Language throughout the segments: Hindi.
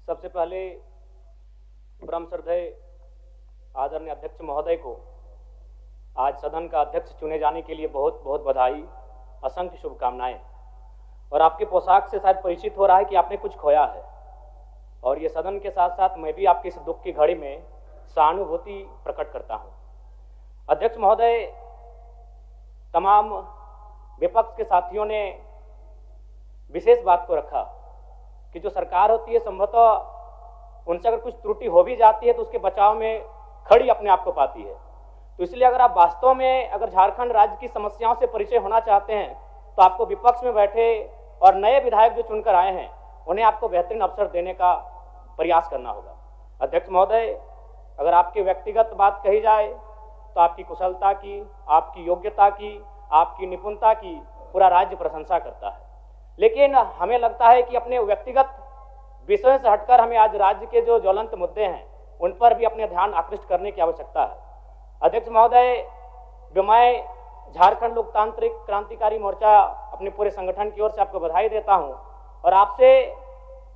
सबसे पहले परम श्रद्धेय आदरणीय अध्यक्ष महोदय को आज सदन का अध्यक्ष चुने जाने के लिए बहुत बहुत बधाई, असंख्य शुभकामनाएं। और आपके पोशाक से शायद परिचित हो रहा है कि आपने कुछ खोया है, और ये सदन के साथ साथ मैं भी आपकी इस दुख की घड़ी में सहानुभूति प्रकट करता हूं। अध्यक्ष महोदय, तमाम विपक्ष के साथियों ने विशेष बात को रखा कि जो सरकार होती है संभवतः उनसे अगर कुछ त्रुटि हो भी जाती है तो उसके बचाव में खड़ी अपने आप को पाती है। तो इसलिए अगर आप वास्तव में अगर झारखंड राज्य की समस्याओं से परिचय होना चाहते हैं तो आपको विपक्ष में बैठे और नए विधायक जो चुनकर आए हैं उन्हें आपको बेहतरीन अवसर देने का प्रयास करना होगा। अध्यक्ष महोदय, अगर आपकी व्यक्तिगत बात कही जाए तो आपकी कुशलता की, आपकी योग्यता की, आपकी निपुणता की पूरा राज्य प्रशंसा करता है, लेकिन हमें लगता है कि अपने व्यक्तिगत विषयों से हटकर हमें आज राज्य के जो ज्वलंत मुद्दे हैं उन पर भी अपने ध्यान आकृष्ट करने की आवश्यकता है। अध्यक्ष महोदय, जो मैं झारखंड लोकतांत्रिक क्रांतिकारी मोर्चा अपने पूरे संगठन की ओर से आपको बधाई देता हूं और आपसे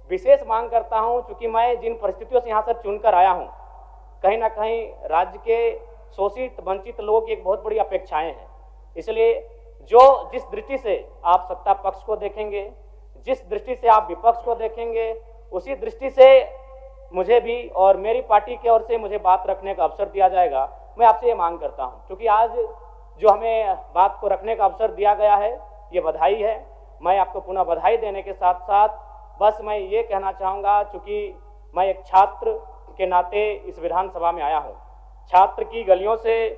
विशेष मांग करता हूं, चूंकि मैं जिन परिस्थितियों से यहां से चुनकर आया हूं, कहीं ना कहीं राज्य के शोषित वंचित लोगों की एक बहुत बड़ी अपेक्षाएं हैं। इसलिए जिस दृष्टि से आप सत्ता पक्ष को देखेंगे, जिस दृष्टि से आप विपक्ष को देखेंगे, उसी दृष्टि से मुझे भी और मेरी पार्टी की ओर से मुझे बात रखने का अवसर दिया जाएगा। मैं आपसे ये मांग करता हूं, क्योंकि आज जो हमें बात को रखने का अवसर दिया गया है ये बधाई है। मैं आपको पुनः बधाई देने के साथ साथ बस मैं ये कहना चाहूँगा, चूँकि मैं एक छात्र के नाते इस विधानसभा में आया हूँ, छात्र की गलियों से,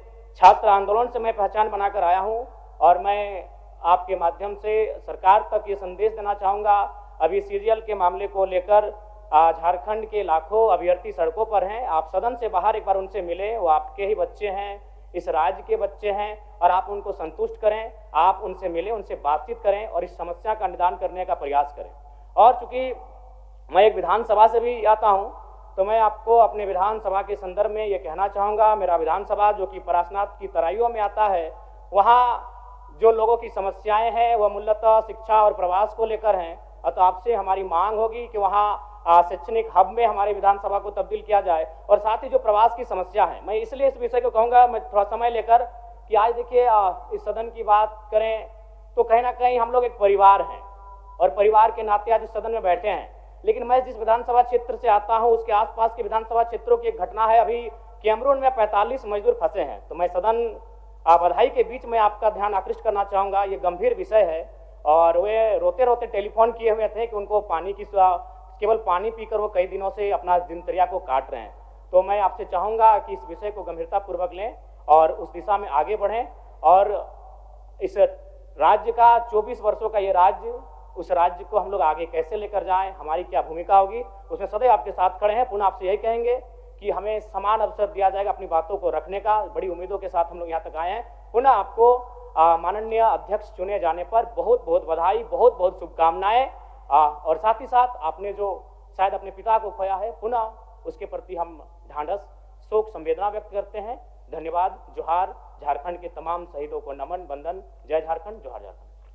छात्र आंदोलन से मैं पहचान बनाकर आया हूँ, और मैं आपके माध्यम से सरकार तक ये संदेश देना चाहूँगा। अभी सीरियल के मामले को लेकर झारखंड के लाखों अभ्यर्थी सड़कों पर हैं। आप सदन से बाहर एक बार उनसे मिले, वो आपके ही बच्चे हैं, इस राज्य के बच्चे हैं, और आप उनको संतुष्ट करें, आप उनसे मिलें, उनसे बातचीत करें और इस समस्या का निदान करने का प्रयास करें। और चूंकि मैं एक विधानसभा से भी आता हूँ तो मैं आपको अपने विधानसभा के संदर्भ में ये कहना चाहूँगा, मेरा विधानसभा जो कि परासनाथ की तराइयों में आता है, वहाँ जो लोगों की समस्याएं हैं वह मूलतः शिक्षा और प्रवास को लेकर हैं। तो आपसे हमारी मांग होगी कि वहाँ शैक्षणिक हब में हमारे विधानसभा को तब्दील किया जाए, और साथ ही जो प्रवास की समस्या है, मैं इसलिए इस विषय को कहूँगा, मैं थोड़ा समय लेकर, कि आज देखिए इस सदन की बात करें तो कहीं ना कहीं हम लोग एक परिवार हैं और परिवार के नाते आज इस सदन में बैठे हैं। लेकिन मैं जिस विधानसभा क्षेत्र से आता हूँ उसके आसपास के विधानसभा क्षेत्रों की एक घटना है, अभी कैमरून में 45 मजदूर फंसे हैं। तो मैं सदन बधाई के बीच में आपका ध्यान आकृष्ट करना चाहूँगा, ये गंभीर विषय है, और वे रोते रोते टेलीफोन किए हुए थे कि उनको पानी की, केवल पानी पीकर वो कई दिनों से अपना दिनचर्या को काट रहे हैं। तो मैं आपसे चाहूँगा कि इस विषय को गंभीरता पूर्वक लें और उस दिशा में आगे बढ़ें, और इस राज्य का 24 वर्षों का ये राज्य, उस राज्य को हम लोग आगे कैसे लेकर जाएं, हमारी क्या भूमिका होगी, उसमें सदैव आपके साथ खड़े हैं। पुनः आपसे यही कहेंगे कि हमें समान अवसर दिया जाएगा अपनी बातों को रखने का। बड़ी उम्मीदों के साथ हम लोग यहाँ तक आए हैं। पुनः आपको माननीय अध्यक्ष चुने जाने पर बहुत बहुत बधाई, बहुत बहुत शुभकामनाएं, और साथ ही साथ आपने जो शायद अपने पिता को खोया है, पुनः उसके प्रति हम ढांढस, शोक, संवेदना व्यक्त करते हैं। धन्यवाद। जोहार। झारखंड के तमाम शहीदों को नमन, वंदन। जय झारखंड, जोहार झारखंड।